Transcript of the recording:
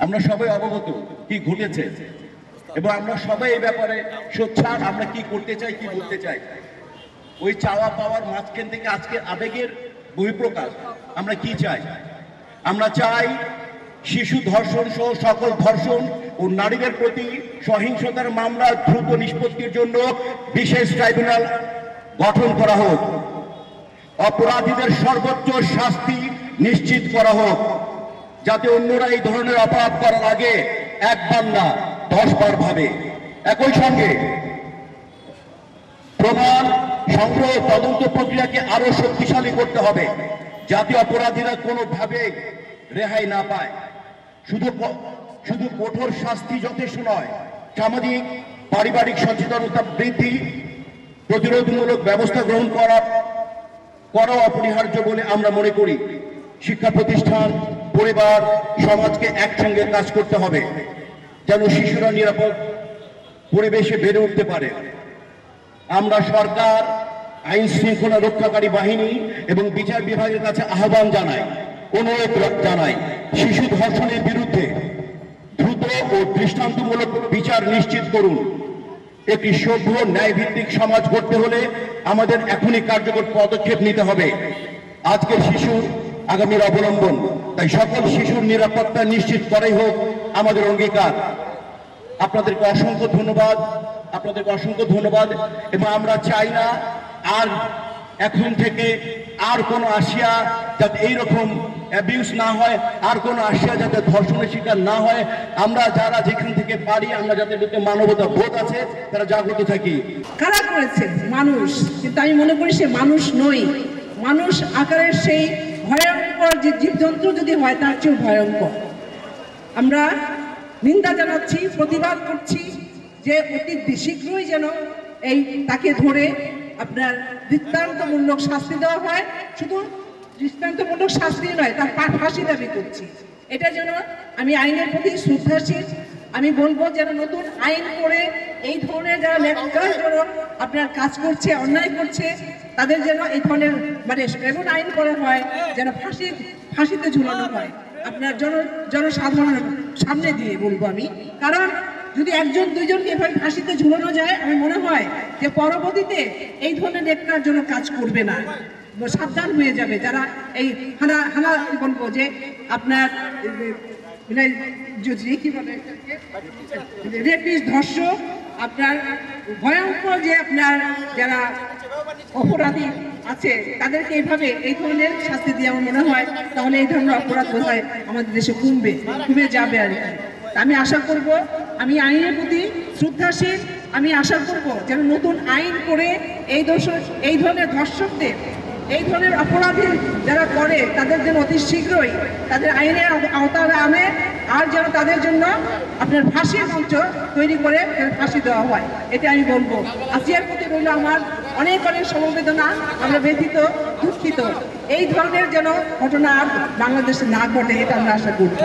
আমরা সবাই অবগত কি ঘটেছে এবং আমরা সবাই এই ব্যাপারে সোচ্চার। আমরা কি করতে চাই, কি বলতে চাই, ওই চাওয়া পাওয়ার মাঝখান থেকে আজকে আবেগের বহিঃপ্রকাশ। আমরা কি চাই? আমরা চাই শিশু ধর্ষণ সহ সকল ধর্ষণ ও নারীদের প্রতি সহিংসতার মামলা দ্রুত নিষ্পত্তির জন্য বিশেষ ট্রাইব্যুনাল গঠন করা হোক। অপরাধীদের সর্বোচ্চ শাস্তি নিশ্চিত করা হোক, যাতে অন্যরা এই ধরনের অপরাধ করার আগে একবার না 10 বার ভাবে। একই সঙ্গে প্রমাণ সংগ্রহ তদন্ত প্রক্রিয়াকে আরো শক্তিশালী করতে হবে, যাতে অপরাধীরা কোনোভাবে রেহাই না পায়। শুধু কঠোর শাস্তি যথেষ্ট নয়, সামাজিক পারিবারিক সচেতনতা বৃদ্ধি, প্রতিরোধমূলক ব্যবস্থা গ্রহণ করাও অপরিহার্য বলে আমরা মনে করি। শিক্ষা প্রতিষ্ঠান, পরিবার, সমাজকে একসঙ্গে কাজ করতে হবে, যেন শিশুরা নিরাপদ পরিবেশে বেড়ে উঠতে পারে। আমরা সরকার, আইন শৃঙ্খলা রক্ষাকারী বাহিনী এবং বিচার বিভাগের কাছে আহ্বান জানাই, অনুরোধ জানাই, শিশু ধর্ষণের বিরুদ্ধে দ্রুত ও দৃষ্টান্তমূলক বিচার নিশ্চিত করুন। একটি সভ্য ন্যায়ভিত্তিক সমাজ গড়তে হলে আমাদের এখনই কার্যকর পদক্ষেপ নিতে হবে। আজকের শিশু আগামীর অবলম্বন, তাই সকল শিশুর নিরাপত্তা নিশ্চিত করাই হোক আমাদের অঙ্গীকার। আপনাদেরকে অসংখ্য ধন্যবাদ। এবং আমরা চাই না আর এখন থেকে আর কোনো আশিয়া যাতে এইরকম অ্যাবিউজ না হয়, আর কোনো আশিয়া যাতে ধর্ষণের শিকার না হয়। আমরা যারা যেখান থেকে পারি, আমরা যাদের মধ্যে মানবতা বোধ আছে, তারা জাগ্রত থাকি। কারা করেছে? মানুষ। কিন্তু আমি মনে করি সে মানুষ নই, মানুষ আকারের সেই ভয়ঙ্কর যে জীবজন্তু যদি হয় তার চেয়েও ভয়ঙ্কর। আমরা নিন্দা জানাচ্ছি, প্রতিবাদ করছি যে অতি শীঘ্রই যেন তাকে ধরে আপনার দৃষ্টান্তমূলক শাস্তি দেওয়া হয়। শুধু দৃষ্টান্তমূলক শাস্তি নয়, তার ফাঁসি দাবি করছি। এটা যেন, আমি আইনের প্রতি শ্রদ্ধাশীল, আমি বলবো যেন নতুন আইন করে এই ধরনের যারা ন্যাক্কারজনক আপনার কাজ করছে, অন্যায় করছে, তাদের যেন এই ধরনের এমন আইন করা হয় যেন ফাঁসিতে ঝুলানো হয় আপনার জনসাধারণের সামনে দিয়ে, বলবো আমি। কারণ যদি একজন দুইজনকে এভাবে ফাঁসিতে ঝুলানো যায়, আমি মনে হয় যে পরবর্তীতে এই ধরনের ন্যাক্কারজনক কাজ করবে না, সাবধান হয়ে যাবে যারা এই হানা বলবো যে আপনার কি বলে রেপিস্ট, ধর্ষক, আপনার ভয়ঙ্কর যে আপনার যারা অপরাধী আছে তাদেরকে এইভাবে এই ধরনের শাস্তি দিয়ে আমার মনে হয় তাহলে এই ধরনের অপরাধ বোধহয় আমাদের দেশে কমে যাবে। আর আমি আশা করব, আমি আইনের প্রতি শ্রদ্ধাশীল, আমি আশা করব যেন নতুন আইন করে এই ধরনের ধর্ষকদের, এই ধরনের অপরাধী যারা করে তাদের জন্য অতি শীঘ্রই তাদের আইনের আওতায় আনে, আর যেন তাদের জন্য আপনার ফাঁসির মঞ্চ তৈরি করে ফাঁসি দেওয়া হয়। এটা আমি বলবো। আসিয়ার প্রতি রইল আমার অনেক সমবেদনা। আমরা ব্যথিত, দুঃখিত, এই ধরনের যেন ঘটনা আর বাংলাদেশে না ঘটে, এটা আমরা আশা করব।